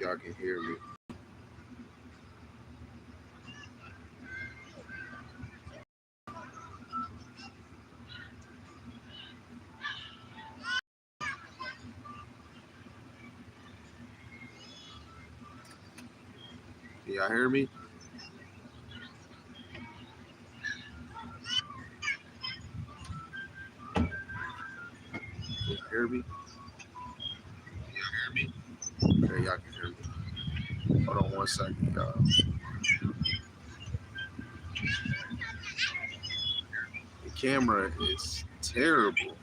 y'all can hear me. Can y'all hear me? Can you hear me? Okay, y'all can hear me. Hold on one second, y'all. The camera is terrible.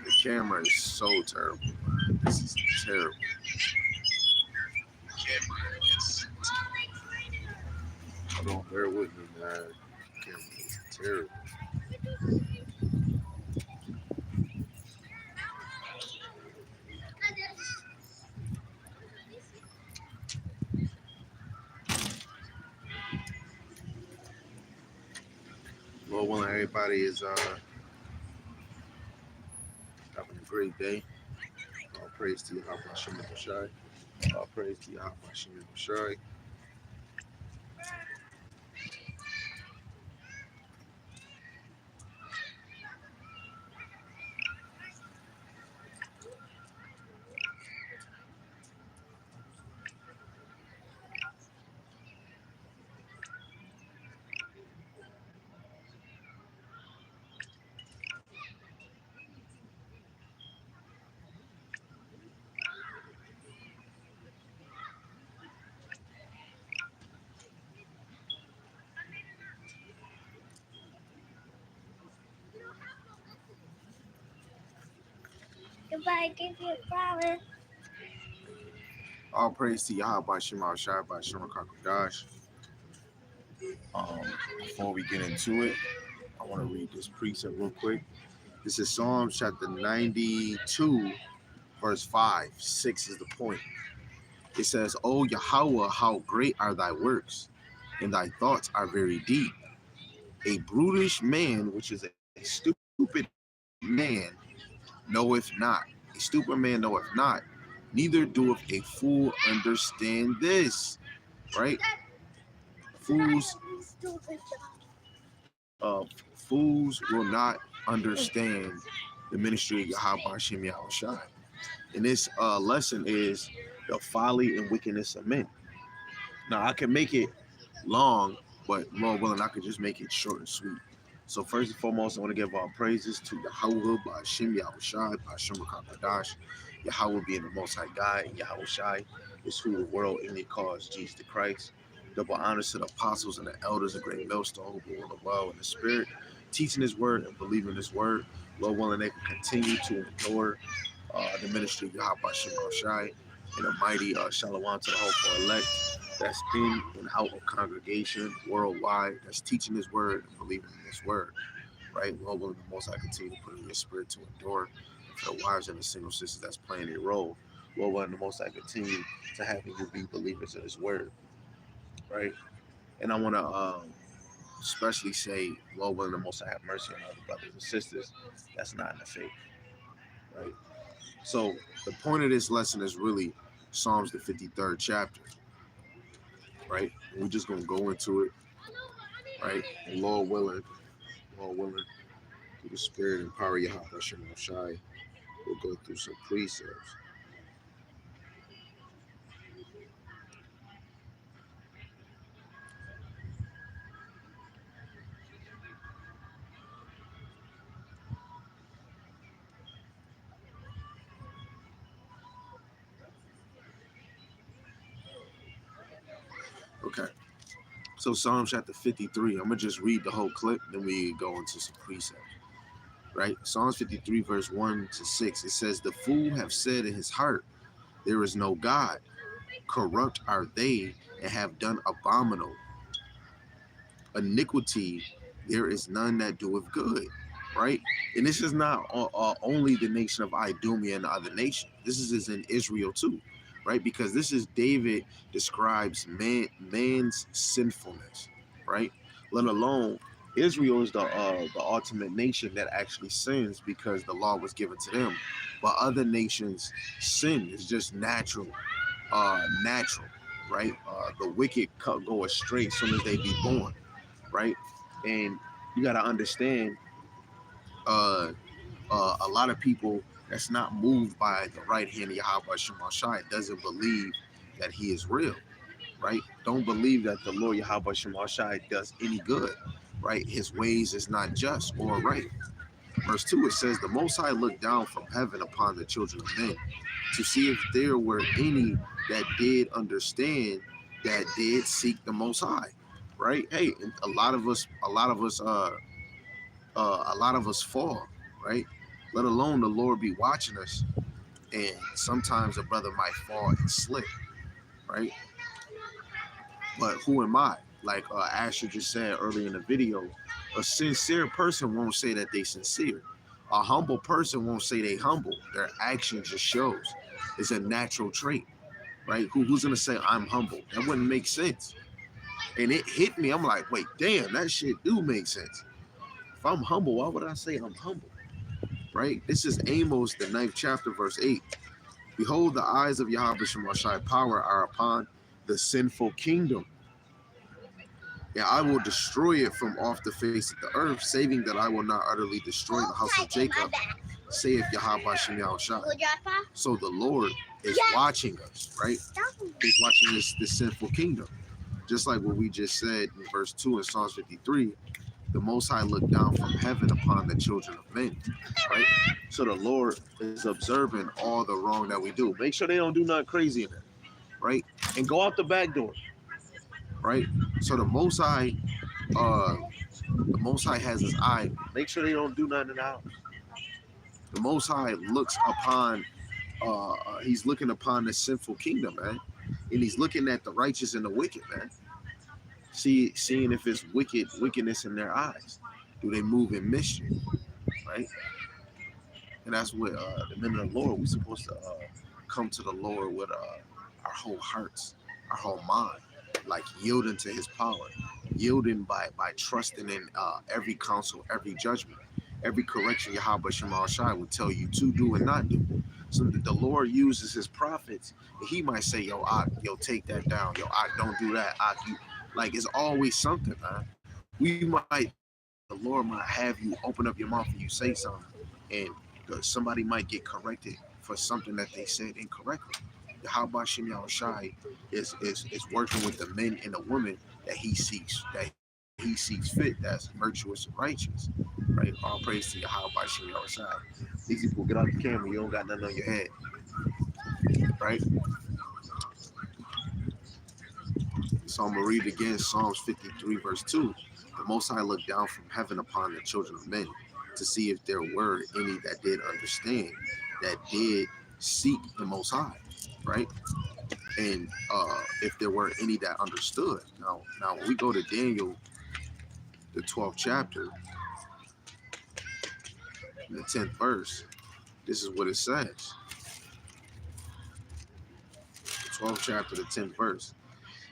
The camera is so terrible. This is terrible. Hold on, bear with me, man. The camera is terrible. Lord willing, everybody is having a great day. All praise to Yahweh Hashem Shai. All praise to Yahweh Hashem Shai. If I give you a flower. All praise to Yahweh Hashem Shai by Shem Kakadash. Before we get into it, I want to read this precept real quick. This is Psalms chapter 92, verse 5. 6 is the point. It says, O Yahweh, how great are thy works, and thy thoughts are very deep. A brutish man, which is a stupid man, knoweth not. A stupid man knoweth not, neither doeth a fool understand this. Right? Fools will not understand the ministry of Yahweh Hashem Yahushai. And this lesson is the folly and wickedness of men. Now I can make it long, but Lord willing, I could just make it short and sweet. So first and foremost, I want to give our praises to Yahweh by Hashem Yahushai, by Hashem Kakadash. Yahweh being the Most High God, and Yahushai is who the world only calls Jesus the Christ. Double honors to the apostles and the elders, a great millstone who rule the world in the spirit, teaching His word and believing His word. Lord willing, they can continue to endure the ministry of Yahweh Hashem Yahushai and a mighty shalom to the hopeful elect that's in and out of congregation worldwide, that's teaching His word and believing in His word, right? Lord willing, the Most High continue to put in your spirit to endure. And for the wives and the single sisters that's playing a role, Lord willing, the Most High continue to have you be believers in His word, right? And I want to especially say, Lord willing, the Most High have mercy on all the brothers and sisters that's not in the faith, right? So the point of this lesson is really Psalms the 53rd chapter, right? And we're just gonna go into it, right? And Lord willing, through the Spirit and power of Yahweh Hashem Shai, we'll go through some precepts. Okay. So Psalm chapter 53, I'm gonna just read the whole clip, then we go into some precepts. Right? Psalms 53, verse 1 to 6. It says, the fool have said in his heart, there is no God. Corrupt are they and have done abominable iniquity. There is none that doeth good. Right? And this is not only the nation of Idumea and other nations. This is in Israel too. Right? Because this is David describes man's sinfulness. Right? Let alone Israel is the ultimate nation that actually sins because the law was given to them, but other nations sin is just natural, right? The wicked go astray as soon as they be born, right? And you got to understand, uh, a lot of people that's not moved by the right hand of Yahweh Shema Shai doesn't believe that he is real, right? Don't believe that the Lord Yahweh Shema Shai does any good, right? His ways is not just or right. Verse 2, it says, the Most High looked down from heaven upon the children of men to see if there were any that did understand, that did seek the Most High, right? Hey, a lot of us fall, right? Let alone the Lord be watching us, and sometimes a brother might fall and slip, right? But who am I? Like Asher just said earlier in the video, a sincere person won't say that they sincere. A humble person won't say they humble. Their action just shows. It's a natural trait, right? Who's gonna say I'm humble? That wouldn't make sense. And it hit me. I'm like, wait, damn, that shit do make sense. If I'm humble, why would I say I'm humble? Right? This is Amos, the 9th chapter, verse 8. Behold, the eyes of Yahweh Shemashai power are upon the sinful kingdom. Yeah, I will destroy it from off the face of the earth, saving that I will not utterly destroy the house of Jacob, saith Yahweh Shem Yahushai. So the Lord is watching us, right? He's watching this sinful kingdom. Just like what we just said in verse 2 in Psalms 53, the Most High looked down from heaven upon the children of men, right? So the Lord is observing all the wrong that we do. Make sure they don't do nothing crazy in there, right? And go out the back door, right? So the Most High has his eye. Make sure they don't do nothing in the house. The Most High looks upon, he's looking upon the sinful kingdom, man. And he's looking at the righteous and the wicked, man. Seeing if it's wickedness in their eyes. Do they move in mischief, right? And that's what the men of the Lord, we're supposed to come to the Lord with our whole hearts, our whole mind, like yielding to his power, yielding by trusting in every counsel, every judgment, every correction Yahweh Shema Shai would tell you to do and not do. So the Lord uses his prophets, and he might say, yo, take that down. Yo, don't do that. Like, it's always something, man. We might, the Lord might have you open up your mouth and you say something, and somebody might get corrected for something that they said incorrectly. Yahweh Shem Yahushai is working with the men and the women that he sees fit, that's virtuous and righteous, right? All praise to Yahweh Shem Yahushai. These people get out the camera, you don't got nothing on your head, right? So I'm gonna read again, Psalms 53, verse 2. The Most High looked down from heaven upon the children of men to see if there were any that did understand, that did seek the Most High, right? And if there were any that understood. Now when we go to Daniel, the 12th chapter, the 10th verse, this is what it says. The 12th chapter, the 10th verse.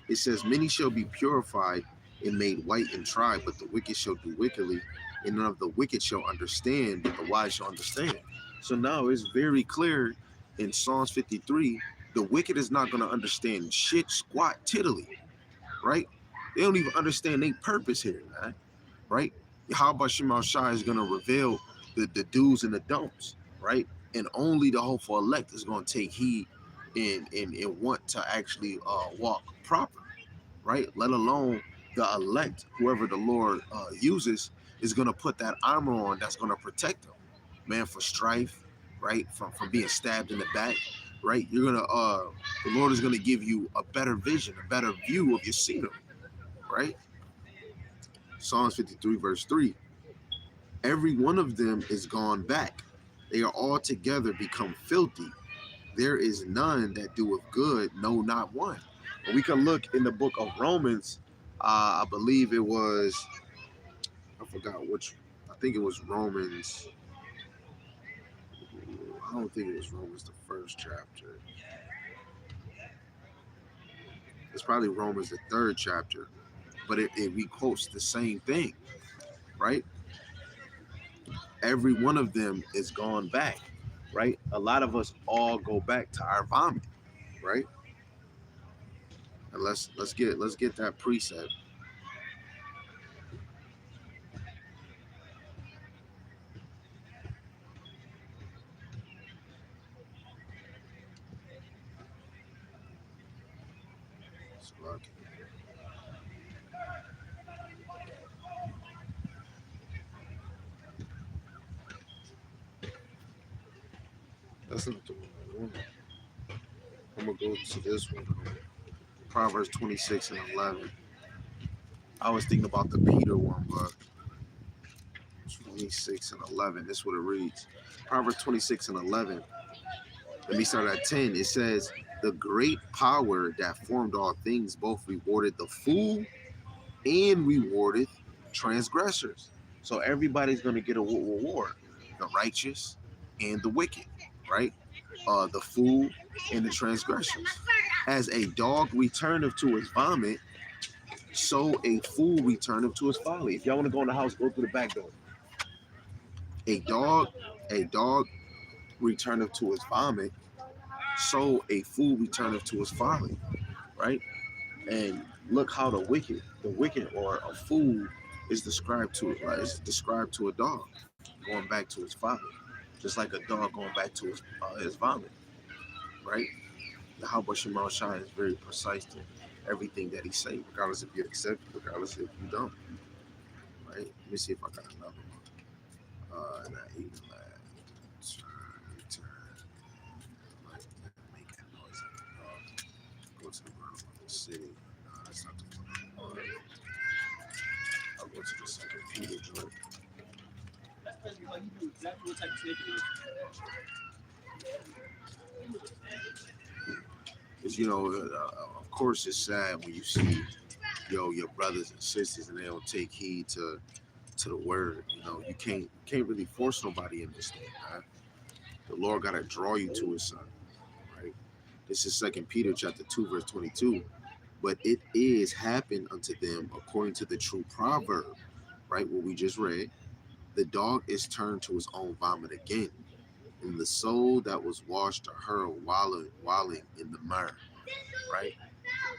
It says, many shall be purified and made white and tried, but the wicked shall do wickedly, and none of the wicked shall understand, but the wise shall understand. So now it's very clear in Psalms 53, the wicked is not going to understand shit, squat, tiddly, right? They don't even understand their purpose here, man, right? Yahweh Shema Shai is going to reveal the do's and the don'ts, right? And only the hopeful elect is going to take heed and want to actually walk proper, right? Let alone the elect, whoever the Lord uses, is going to put that armor on that's going to protect them, man, for strife, right? From being stabbed in the back, right? You're going to, the Lord is going to give you a better vision, a better view of your scenery, right? Psalms 53, verse 3. Every one of them is gone back. They are all together become filthy. There is none that doeth good, no, not one. And we can look in the book of Romans. I believe it was, I forgot which, I think it was Romans. I don't think it was Romans, the first chapter. It's probably Romans, the third chapter. But it quotes the same thing, right? Every one of them is gone back, right? A lot of us all go back to our vomit, right? And let's get that precept. That's not the one I want. I'm gonna go to this one. Proverbs 26 and 11. I was thinking about the Peter one, but 26 and 11. This is what it reads. Proverbs 26 and 11. Let me start at 10. It says, the great power that formed all things both rewarded the fool and rewarded transgressors. So everybody's going to get a reward, the righteous and the wicked, right? The fool and the transgressors. As a dog returneth to his vomit, so a fool returneth to his folly. If y'all want to go in the house, go through the back door. A dog, a dog returneth to his vomit, so a fool returneth to his folly, right? And look how the wicked or a fool is described to it, right? It's described to a dog going back to his folly, just like a dog going back to his vomit, right? The how Shemal Shine is very precise to everything that he say, regardless if you accept it, regardless if you don't, right? Let me see if I got another one. Not even turn, like that, make that noise. Go to the ground of the city. No, that's not the one I want. I'll go to the second Peter joint. Because of course, it's sad when you see your brothers and sisters and they don't take heed to the word. You can't really force nobody in this thing, man. The Lord gotta draw you to his son, right? This is Second Peter chapter 2, verse 22. But it is happened unto them according to the true proverb, right? What we just read. The dog is turned to his own vomit again, and the soul that was washed to her wallowing in the mire, right?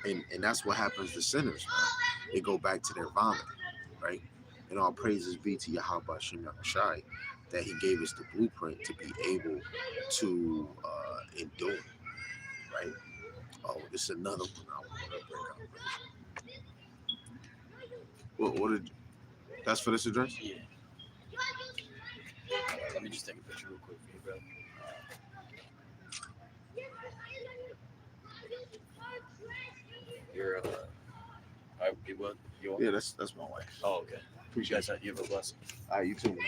And that's what happens to sinners, man. They go back to their vomit, right? And all praises be to Yahweh Shem Yahushai that he gave us the blueprint to be able to endure, right? Oh, this is another one I want to bring up. What did that's for this address? Yeah. Let me just take a picture real quick for you, bro. You're you want? Yeah, that's my wife. Oh, okay. Appreciate it. You have a blessing. All right, you too, man.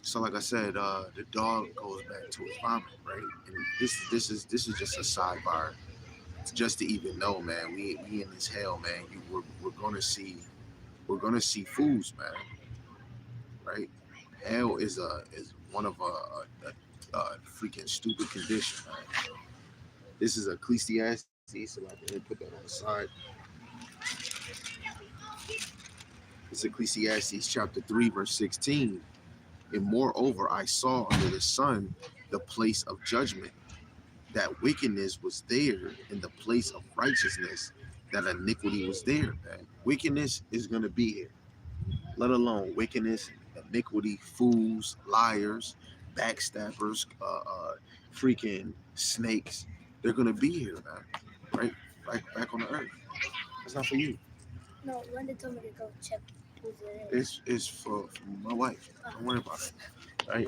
So like I said, the dog goes back to his vomit, right? And this is just a sidebar. It's just to even know, man, we in this hell, man. We're gonna see fools, man, right? Hell is one of a freaking stupid condition, man. This is Ecclesiastes, so let me put that on the side. It's Ecclesiastes chapter 3, verse 16. And moreover, I saw under the sun the place of judgment, that wickedness was there in the place of righteousness, that iniquity was there, man. Wickedness is going to be here, let alone wickedness, iniquity, fools, liars, backstabbers, freaking snakes. They're going to be here, man, right? Back on the earth. It's not for you. No, Linda told me to go check who's it is. It's for my wife. Don't worry about it, right?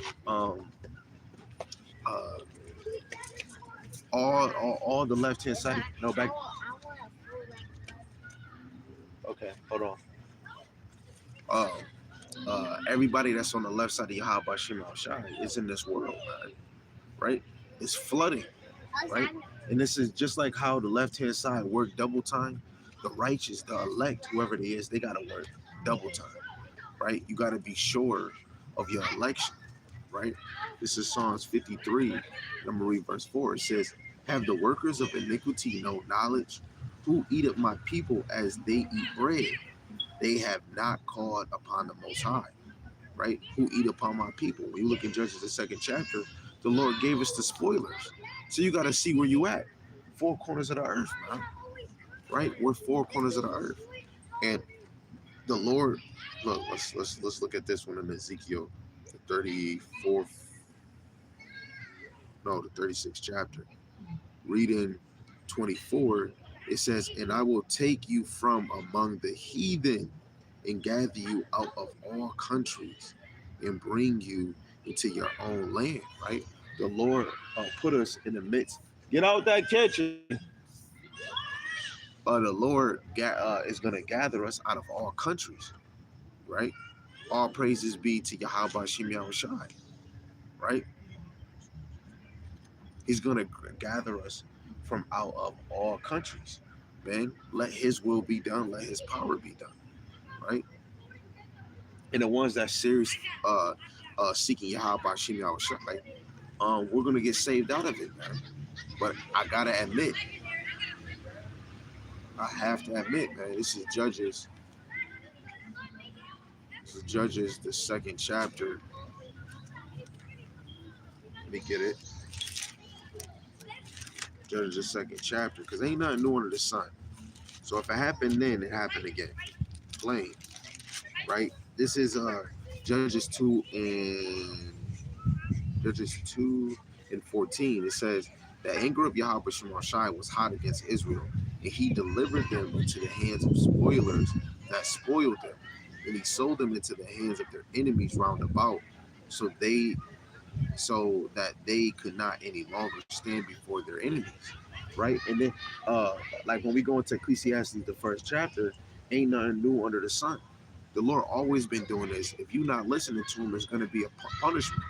All the left hand side. No, back. Okay, hold on. Everybody that's on the left side of Yahweh Shem Shai is in this world, man, right? It's flooding, right? And this is just like how the left hand side worked double time. The righteous, the elect, whoever it is, they gotta work double time, right? You gotta be sure of your election, right? This is Psalms 53, I'm gonna read verse 4. It says, have the workers of iniquity no knowledge, Who eateth my people as they eat bread? They have not called upon the Most High, right? Who eat upon my people? When you look in Judges, the second chapter, the Lord gave us the spoilers. So you got to see where you at. Four corners of the earth, man, right? We're four corners of the earth. And the Lord, look, let's look at this one in Ezekiel, the 34th, no, the 36th chapter. Reading 24, it says, "And I will take you from among the heathen and gather you out of all countries and bring you into your own land," right? The Lord put us in the midst. Get out that kitchen. The Lord is going to gather us out of all countries, right? All praises be to Yahweh Shem Yahushai, right? He's going to gather us from out of all countries. Man, let his will be done. Let his power be done, right? And the ones that serious seeking Yahweh Shem Yahushai, we're going to get saved out of it, man. But I got to admit, I have to admit, man, this is Judges. This is Judges, the second chapter. Let me get it. Judges, the second chapter. Because ain't nothing new under the sun. So if it happened then, it happened again. Plain, right? This is Judges 2 and 14. It says, "The anger of Yahweh Shemashai was hot against Israel, and he delivered them into the hands of spoilers that spoiled them, and he sold them into the hands of their enemies round about, so that they could not any longer stand before their enemies." Right? And then like when we go into Ecclesiastes, the first chapter, ain't nothing new under the sun. The Lord always been doing this. If you're not listening to him, it's gonna be a punishment,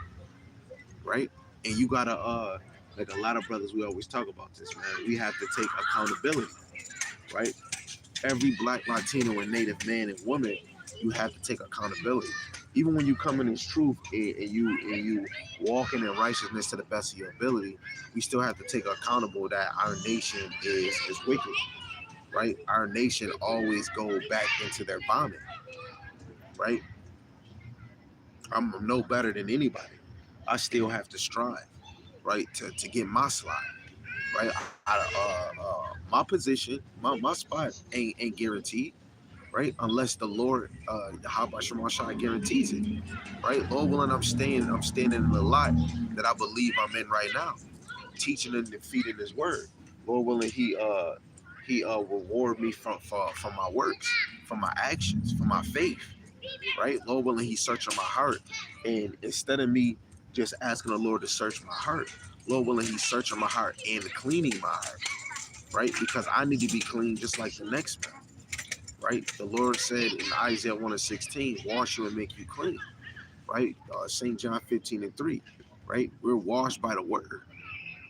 right? And you gotta like a lot of brothers, we always talk about this, man. We have to take accountability, right? Every black, Latino, and Native man and woman, you have to take accountability. Even when you come in this truth and you walking in righteousness to the best of your ability, we still have to take accountable that our nation is wicked, right? Our nation always go back into their vomit, right? I'm no better than anybody. I still have to strive, right, to get my slot, right? My position, my spot ain't guaranteed, right? Unless the Lord, Yahweh Shemashai guarantees it, right? Lord willing, I'm standing in the lot that I believe I'm in right now, teaching and feeding His word. Lord willing, He reward me from my works, from my actions, from my faith, right? Lord willing, He's searching my heart, and instead of me just asking the Lord to search my heart, Lord willing, He's searching my heart and cleaning my heart, right? Because I need to be clean just like the next man, right? The Lord said in Isaiah 1 and 16, "Wash you and make you clean," right? St. John 15 and 3, right? We're washed by the word,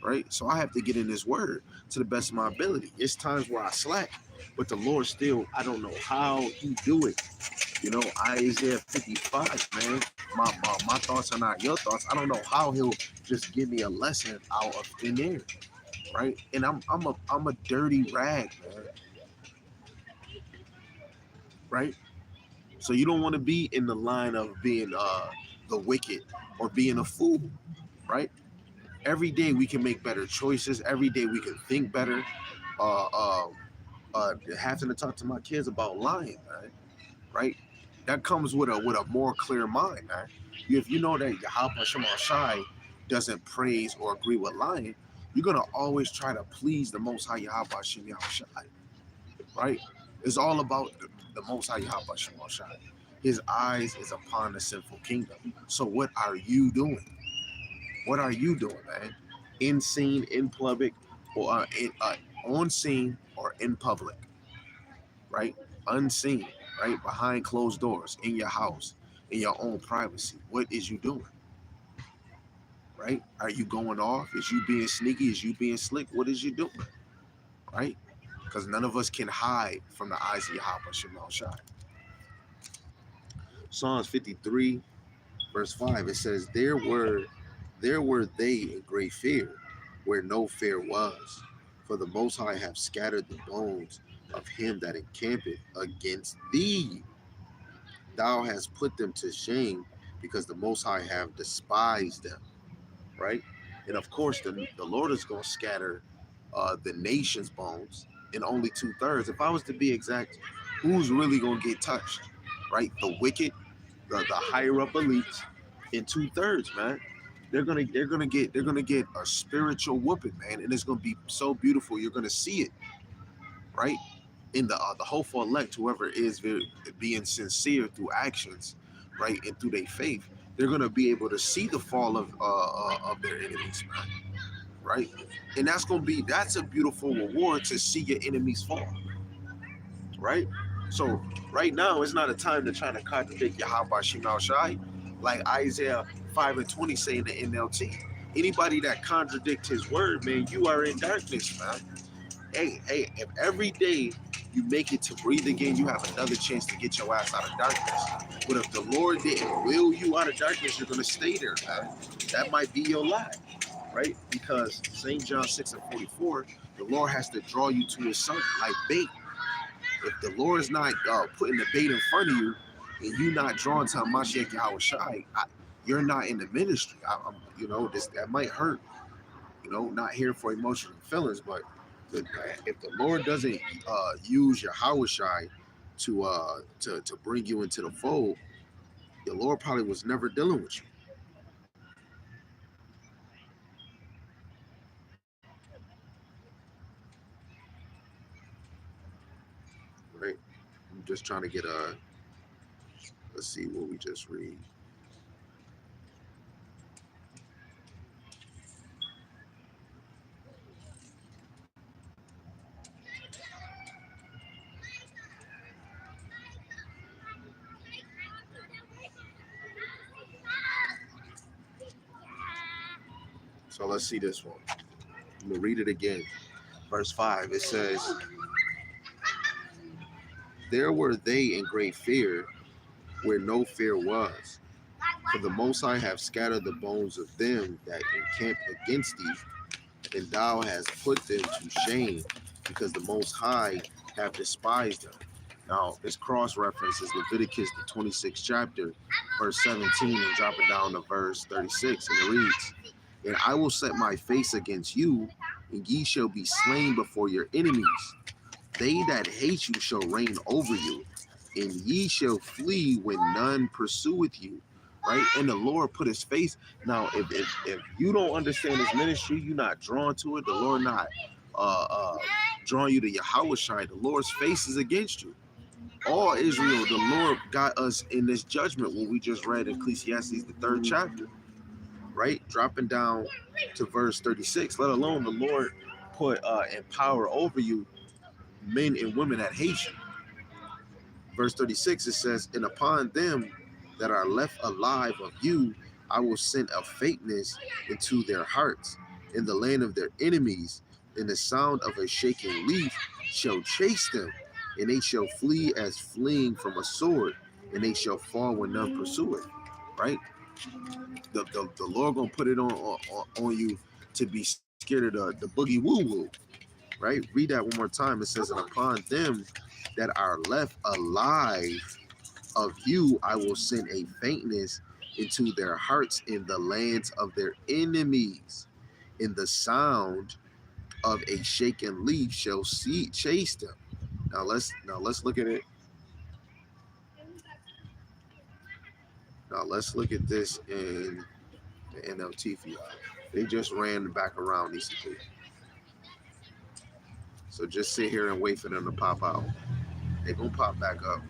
right? So I have to get in this word to the best of my ability. It's times where I slack, but the Lord still, I don't know how He do it. You know, Isaiah 55, man. My thoughts are not your thoughts. I don't know how He'll just give me a lesson out of thin air, right? And I'm a dirty rag, man, right? So you don't want to be in the line of being the wicked or being a fool, right? Every day we can make better choices. Every day we can think better. Uh, uh, Having to talk to my kids about lying, man, right? That comes with a more clear mind, man. If you know that Yahweh Shema Shai doesn't praise or agree with lying, you're gonna always try to please the Most High Yahweh Shema Shai, right? It's all about the Most High Yahweh Shema Shai. His eyes is upon the sinful kingdom. So what are you doing? What are you doing, man? In scene, in public, or on scene or in public, right? Unseen, right? Behind closed doors, in your house, in your own privacy. What is you doing, right? Are you going off? Is you being sneaky? Is you being slick? What is you doing, right? Because none of us can hide from the eyes of Yahweh Shema Shai. Psalms 53, verse 5, it says, there were they in great fear, where no fear was. For the Most High have scattered the bones of him that encampeth against thee. Thou hast put them to shame, because the Most High have despised them. Right? And of course, the Lord is going to scatter the nation's bones in only 2/3. If I was to be exact, who's really going to get touched? Right? The wicked, the higher up elites, in 2/3, man. They're gonna get a spiritual whooping, man, and it's gonna be so beautiful. You're gonna see it, right? In the hopeful elect, whoever is being sincere through actions, right, and through their faith, they're gonna be able to see the fall of their enemies, man, right? And that's a beautiful reward to see your enemies fall, right? So right now, it's not a time to try to contradict Yahweh Shema Shai, like Isaiah 5:20 say in the NLT. Anybody that contradicts his word, man, you are in darkness, man. Hey, if every day you make it to breathe again, you have another chance to get your ass out of darkness. But if the Lord didn't will you out of darkness, you're gonna stay there, man. That might be your lot, right? Because St. John 6:44, the Lord has to draw you to his son like bait. If the Lord is not putting the bait in front of you, and you not drawn to Mashiach Yahweh Shai, you're not in the ministry. That might hurt. Not here for emotional feelings, but if the Lord doesn't use your Yahweh Shai to bring you into the fold, the Lord probably was never dealing with you. Right? I'm just trying to get let's see what we just read. So let's see this one. I'm gonna read it again. Verse 5. It says, "There were they in great fear, where no fear was. For the Most High have scattered the bones of them that encamp against thee, and thou hast put them to shame, because the Most High have despised them." Now, this cross reference is Leviticus, the 26th chapter, verse 17, and dropping down to verse 36, and it reads, "And I will set my face against you, and ye shall be slain before your enemies. They that hate you shall reign over you, and ye shall flee when none pursueth you." Right? And the Lord put his face. Now, if you don't understand his ministry, you're not drawn to it. The Lord not uh, uh, drawing you to Yahweh Shai. The Lord's face is against you. All Israel, the Lord got us in this judgment when we just read Ecclesiastes, the 3rd chapter. Right? Dropping down to verse 36. Let alone the Lord put in power over you men and women that hate you. Verse 36, it says, "And upon them that are left alive of you, I will send a faintness into their hearts. In the land of their enemies, and the sound of a shaking leaf shall chase them, and they shall flee as fleeing from a sword, and they shall fall when none pursue it." Right? The Lord gonna put it on you to be scared of the boogie woo woo. Right? Read that one more time. It says, "And upon them that are left alive of you, I will send a faintness into their hearts in the lands of their enemies. In the sound of a shaken leaf shall chase them." Now let's look at it. Now let's look at this in the NLT for y'all. They just ran back around these two. So just sit here and wait for them to pop out. They're gonna pop back up.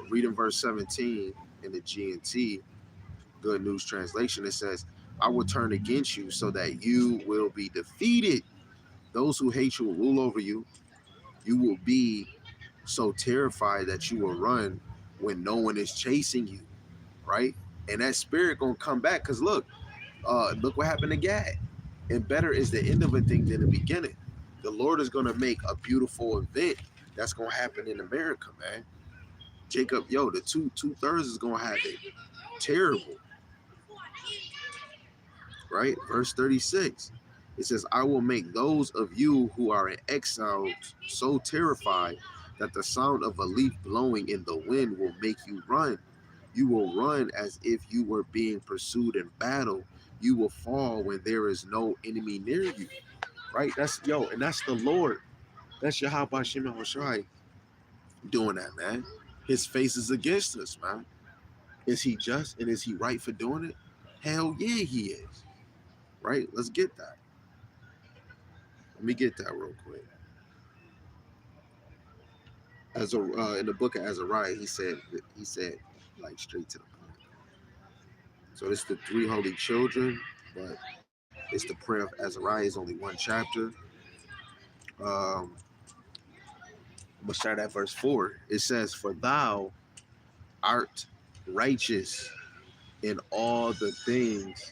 Reading verse 17 in the GNT, Good News Translation, it says, "I will turn against you so that you will be defeated. Those who hate you will rule over you. You will be so terrified that you will run when no one is chasing you." Right? And that spirit gonna come back, because look what happened to Gad. And better is the end of a thing than the beginning. The Lord is gonna make a beautiful event that's gonna happen in America, man. Jacob, the 2/3 is gonna have it terrible. Right? Verse 36. It says, I will make those of you who are in exile so terrified that the sound of a leaf blowing in the wind will make you run. You will run as if you were being pursued in battle. You will fall when there is no enemy near you. Right? And that's the Lord. That's Yahweh Shem Shai doing that, man. His face is against us, man. Is he just and is he right for doing it? Hell yeah, he is. Right? Let's get that. Let me get that real quick. As a in the book of Azariah, he said like straight to the point. So it's the three holy children, but it's the prayer of Azariah. Is only one chapter. Um, I'm gonna start at verse 4. It says, "For thou art righteous in all the things,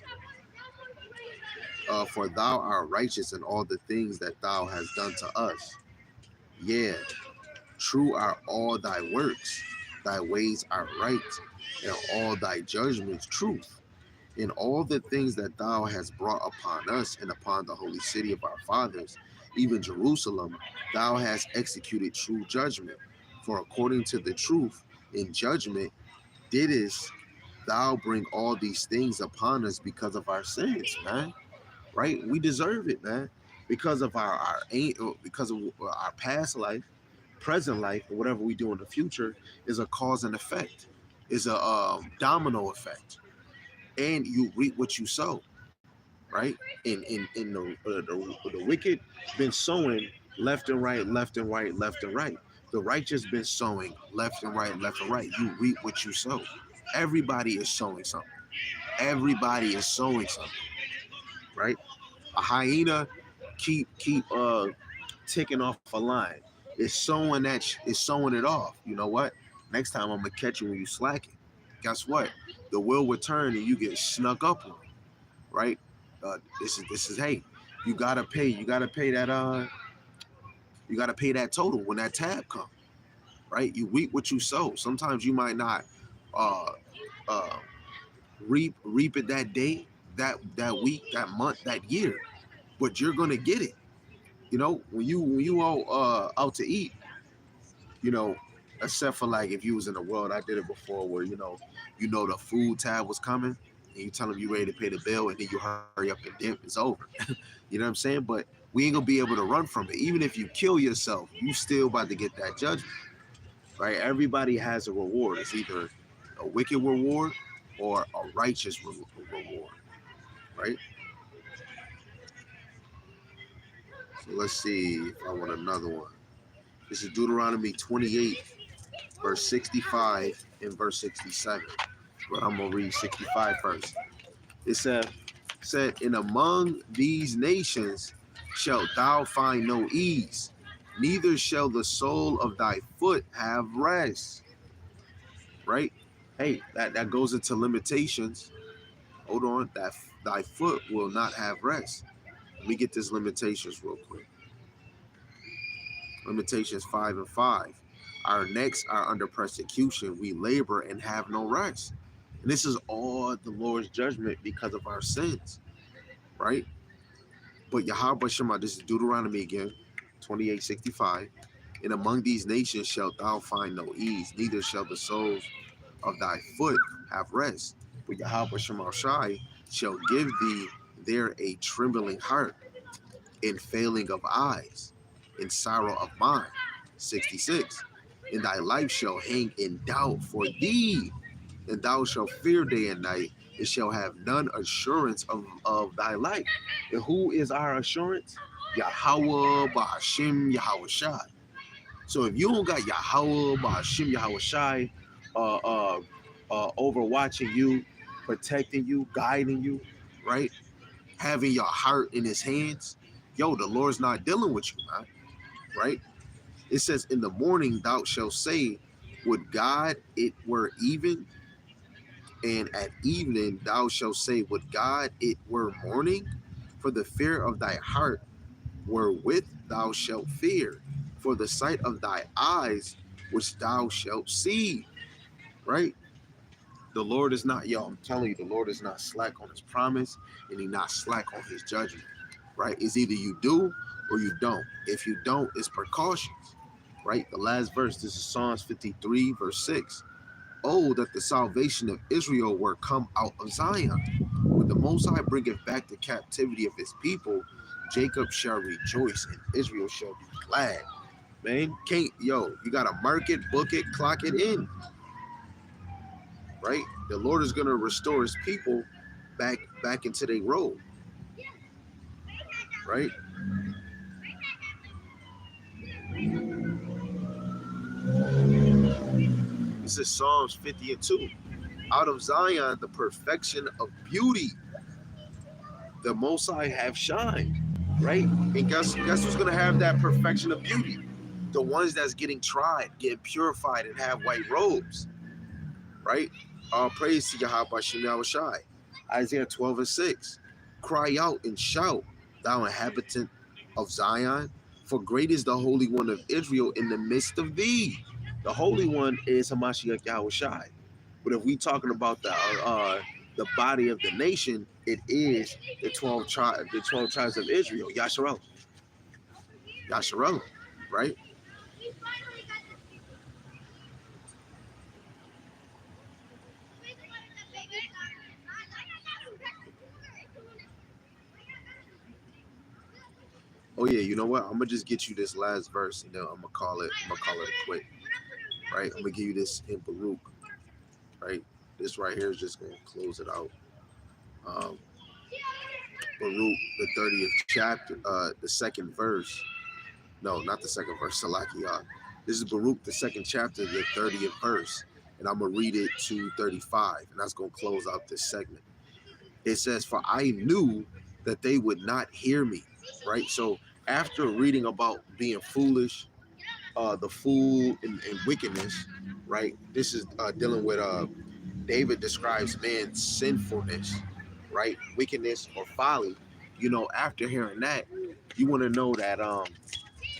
for thou art righteous in all the things that thou hast done to us. Yeah, true are all thy works, thy ways are right, and all thy judgments truth. In all the things that thou hast brought upon us and upon the holy city of our fathers, even Jerusalem, thou hast executed true judgment. For according to the truth in judgment didst thou bring all these things upon us because of our sins, man. Right? We deserve it, man, because of because of our past life, present life, or whatever we do in the future is a cause and effect, is a domino effect, and you reap what you sow, right? In the wicked been sowing left and right, left and right, left and right. The righteous been sowing left and right, left and right. You reap what you sow. Everybody is sowing something. Everybody is sowing something, right? A hyena keep ticking off a line. It's sowing it's sowing it off. You know what? Next time I'm gonna catch you when you slacking. Guess what? The will return and you get snuck up on, right? This is hey, you gotta pay that total when that tab comes, right? You reap what you sow. Sometimes you might not uh uh reap it that day, that week, that month, that year, but you're gonna get it. You know, when you out to eat, you know, except for like if you was in the world, I did it before where you know the food tab was coming and you tell them you ready to pay the bill and then you hurry up and dip, it's over. You know what I'm saying? But we ain't gonna be able to run from it. Even if you kill yourself, you still about to get that judgment, right? Everybody has a reward. It's either a wicked reward or a righteous reward, right? So let's see if I want another one. This is Deuteronomy 28, verse 65 and verse 67. But I'm gonna read 65 first. It said, "And among these nations shalt thou find no ease, neither shall the sole of thy foot have rest." Right? Hey, that goes into limitations. Hold on, that thy foot will not have rest. Let me get this limitations real quick. Limitations 5 and 5. Our necks are under persecution. We labor and have no rest. And this is all the Lord's judgment because of our sins, right? But Yahweh Shema, this is Deuteronomy again, 28:65. And among these nations shalt thou find no ease, neither shall the soles of thy foot have rest. But Yahweh Shema Shai shall give thee there a trembling heart in failing of eyes, in sorrow of mind. 66. And thy life shall hang in doubt for thee, and thou shalt fear day and night, and shall have none assurance of thy life. And who is our assurance? Yahweh Ba'ashim Yahweh Shai. So if you don't got Yahweh Ba'ashim Yahweh Shai overwatching you, protecting you, guiding you, right? Having your heart in his hands, yo, the Lord's not dealing with you, man, right? It says, in the morning thou shalt say, would God it were even, and at evening thou shalt say, would God it were morning? For the fear of thy heart wherewith thou shalt fear, for the sight of thy eyes which thou shalt see, right? The Lord is not, yo, I'm telling you, the Lord is not slack on his promise, and he not slack on his judgment, right? It's either you do or you don't. If you don't, it's precautions, right? The last verse, this is Psalms 53, verse 6. Oh, that the salvation of Israel were come out of Zion. When the Most High bringeth back the captivity of his people, Jacob shall rejoice and Israel shall be glad. Man, you gotta mark it, book it, clock it in, right? The Lord is gonna restore his people back into their road, right? This is Psalms 50 and 2. Out of Zion, the perfection of beauty, the Most High have shined, right? And guess who's gonna have that perfection of beauty? The ones that's getting tried, getting purified, and have white robes, right? All praise to Yahweh Shem Yahushai. Isaiah 12 and 6. Cry out and shout, thou inhabitant of Zion, for great is the Holy One of Israel in the midst of thee. The Holy One is Hamashiach Yahushai. But if we talking about the body of the nation, it is the 12 tribes of Israel, Yasharel, right? Oh yeah, you know what? I'm gonna just get you this last verse, and then I'm gonna call it a quit. Right? I'm gonna give you this in Baruch. Right? This right here is just gonna close it out. Um, Baruch, the 30th chapter, the second verse. No, not the second verse. Salakia. This is Baruch, the second chapter, the 30th verse, and I'm gonna read it to 35, and that's gonna close out this segment. It says, "For I knew that they would not hear me." Right? So after reading about being foolish, the fool and wickedness, right? This is dealing with David describes man's sinfulness, right? Wickedness or folly. After hearing that, you want to know that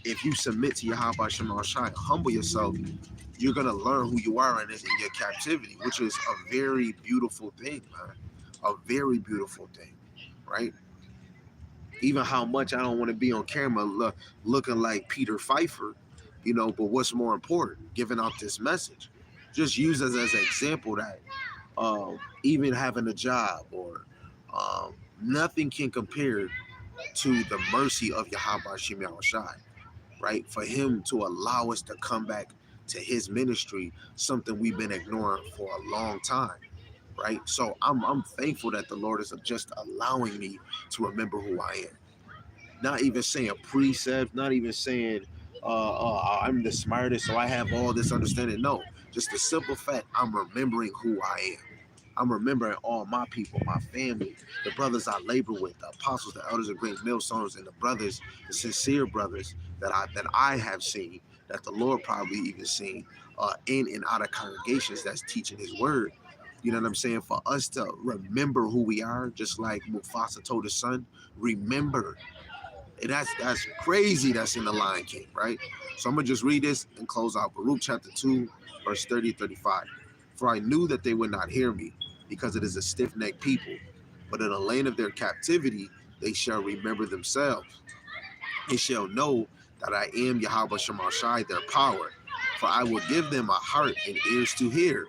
if you submit to Yahweh Shema Shai, humble yourself, you're gonna learn who you are in your captivity, which is a very beautiful thing, man. A very beautiful thing, right? Even how much I don't want to be on camera looking like Peter Pfeiffer, but what's more important, giving out this message. Just use it as an example that even having a job or nothing can compare to the mercy of Yahweh Shem Yahushai, right? For him to allow us to come back to his ministry, something we've been ignoring for a long time, right? So I'm thankful that the Lord is just allowing me to remember who I am. Not even saying precepts, not even saying I'm the smartest, so I have all this understanding. No, just the simple fact I'm remembering who I am. I'm remembering all my people, my family, the brothers I labor with, the apostles, the elders, the great millstones, and the brothers, the sincere brothers that I have seen, that the Lord probably even seen in and out of congregations that's teaching His word. You know what I'm saying? For us to remember who we are, just like Mufasa told his son, remember. And that's crazy. That's in the Lion King, right? So I'm gonna just read this and close out. Baruch chapter 2, verse 30-35. For I knew that they would not hear me, because it is a stiff-necked people. But in the land of their captivity, they shall remember themselves. They shall know that I am Yahweh Shemashai, their power. For I will give them a heart and ears to hear,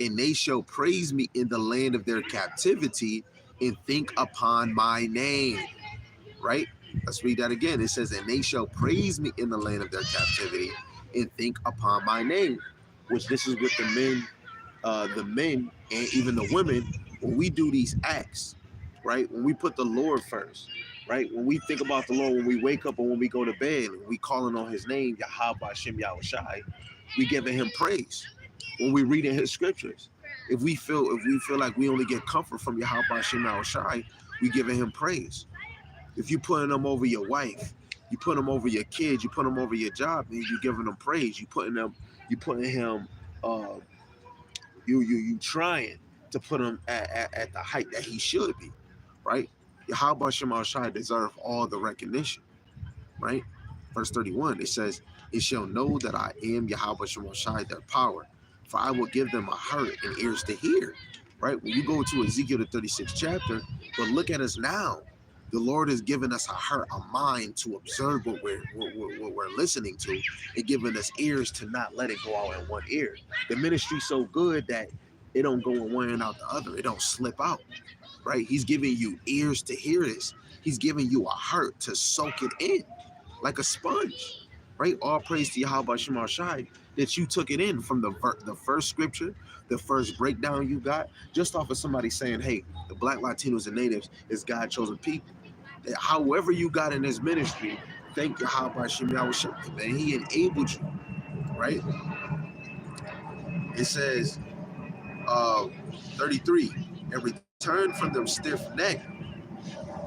and they shall praise me in the land of their captivity and think upon my name. Right? Let's read that again. It says, and they shall praise me in the land of their captivity and think upon my name. Which this is with the men and even the women, when we do these acts, right? When we put the Lord first, right? When we think about the Lord, when we wake up and when we go to bed, we calling on his name, Yahweh Shem Yahushai, we giving him praise. When we reading his scriptures, if we feel like we only get comfort from Yahweh Shem Yahushai, we giving him praise. If you putting them over your wife, you put them over your kids, you put them over your job, and you giving them praise. You putting him, uh, you trying to put him at the height that he should be, right? Yahweh Shema Shai deserve all the recognition, right? Verse 31, it says, it shall know that I am Yahweh Shema Shai, their power, for I will give them a heart and ears to hear, right? When you go to Ezekiel the 36th chapter, but look at us now. The Lord has given us a heart, a mind to observe what we're listening to, and given us ears to not let it go out in one ear. The ministry's so good that it don't go in one and out the other. It don't slip out, right? He's giving you ears to hear this. He's giving you a heart to soak it in like a sponge, right? All praise to Yahweh Shema Shai that you took it in from the first scripture, the first breakdown you got, just off of somebody saying, hey, the Black Latinos and Natives is God chosen people. However you got in this ministry, thank Yahweh Shema Shai, man. He enabled you, right? It says, uh, 33, and return from their stiff neck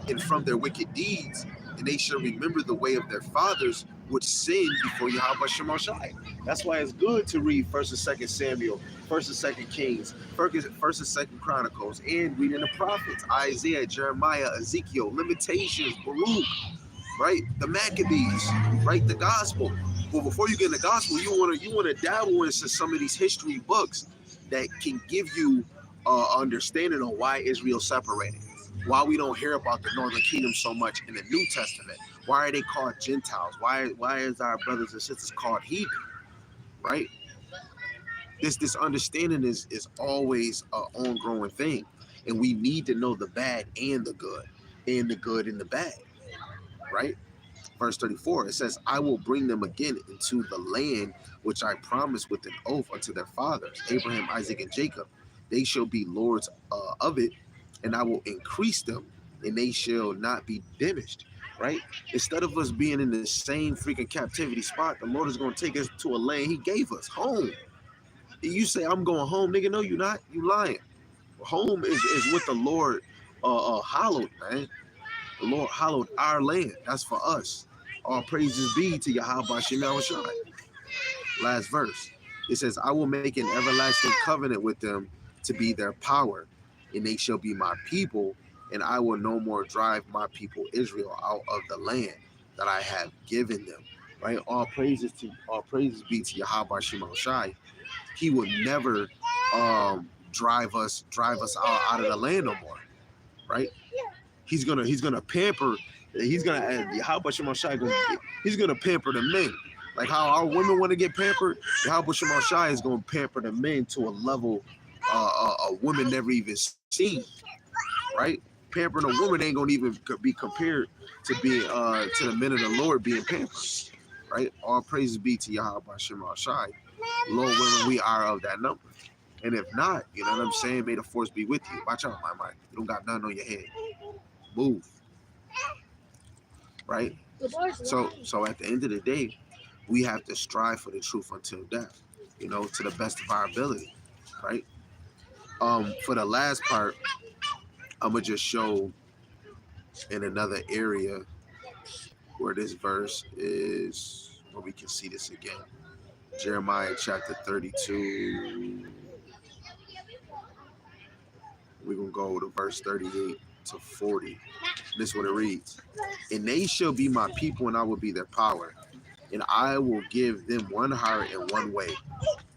and from their wicked deeds, and they shall remember the way of their fathers, which sinned before Yahweh Shema Shai. That's why it's good to read First and Second Samuel, First and Second Kings, First and Second Chronicles, and reading the prophets, Isaiah, Jeremiah, Ezekiel, Limitations, Baruch, right? The Maccabees, right? The Gospel. Well, before you get in the Gospel, you wanna dabble into some of these history books that can give you understanding on why Israel separated, why we don't hear about the Northern Kingdom so much in the New Testament. Why are they called Gentiles? Why is our brothers and sisters called heathen? Right? This understanding is always an ongoing thing, and we need to know the bad and the good, and the bad. Right? Verse 34, it says, I will bring them again into the land which I promised with an oath unto their fathers, Abraham, Isaac, and Jacob. They shall be lords of it, and I will increase them, and they shall not be diminished. Right? Instead of us being in the same freaking captivity spot, the Lord is going to take us to a land He gave us, home. You say, I'm going home, nigga. No, you're not. You lying. Home is what the Lord hallowed, man. The Lord hallowed our land. That's for us. All praises be to Yahweh Shema Shai. Last verse. It says, I will make an everlasting covenant with them to be their power, and they shall be my people, and I will no more drive my people Israel out of the land that I have given them. Right? All praises be to Yahweh Shema Shai. He will never drive us out of the land no more. Right? He's gonna pamper. He's gonna pamper the men. Like how our women want to get pampered, Yahweh Shema Shai is gonna pamper the men to a level a woman never even seen. Right? Pampering a woman ain't gonna even be compared to being to the men of the Lord being pampered. Right? All praises be to Yahweh Shema Shai. Lord willing, we are of that number. And if not, you know what I'm saying? May the force be with you. Watch out, my mind. You don't got nothing on your head. Move. Right? So at the end of the day, we have to strive for the truth until death, you know, to the best of our ability. Right? For the last part, I'm gonna just show in another area where this verse is, where we can see this again. Jeremiah chapter 32. We're gonna go to verse 38 to 40. This is what it reads. And they shall be my people, and I will be their power. And I will give them one heart and one way,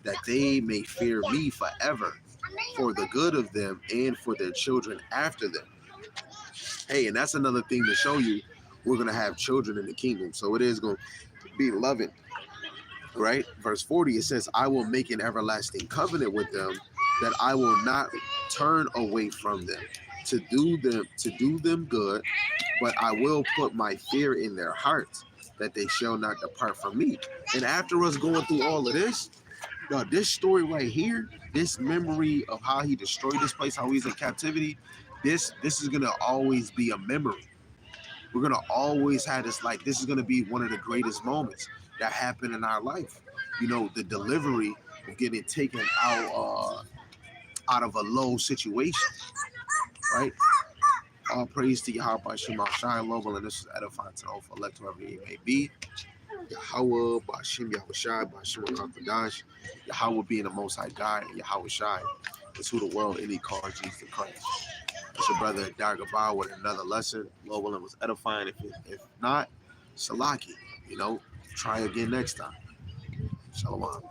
that they may fear me forever, for the good of them and for their children after them. Hey, and that's another thing to show you, we're going to have children in the kingdom. So it is going to be loving, right? Verse 40, it says, I will make an everlasting covenant with them, that I will not turn away from them to do them good, but I will put my fear in their hearts, that they shall not depart from me. And after us going through all of this, this story right here, this memory of how he destroyed this place, how he's in captivity, this is gonna always be a memory. We're gonna always have this, like, this is gonna be one of the greatest moments that happened in our life. You know, the delivery of getting taken out of a low situation, right? All praise to Yahweh Shema Shai Lobel, and this is edifying to the whole elect, whoever he may be. Yahweh, Bashim Yahweh Shai, Bashim Kakadash, Yahweh being the most high God, and Yahweh Shai is who the world any calls Jesus Christ. It's your brother Dagobah with another lesson. Lord willing, was edifying. If not, Salaki, you know, try again next time. Shalom.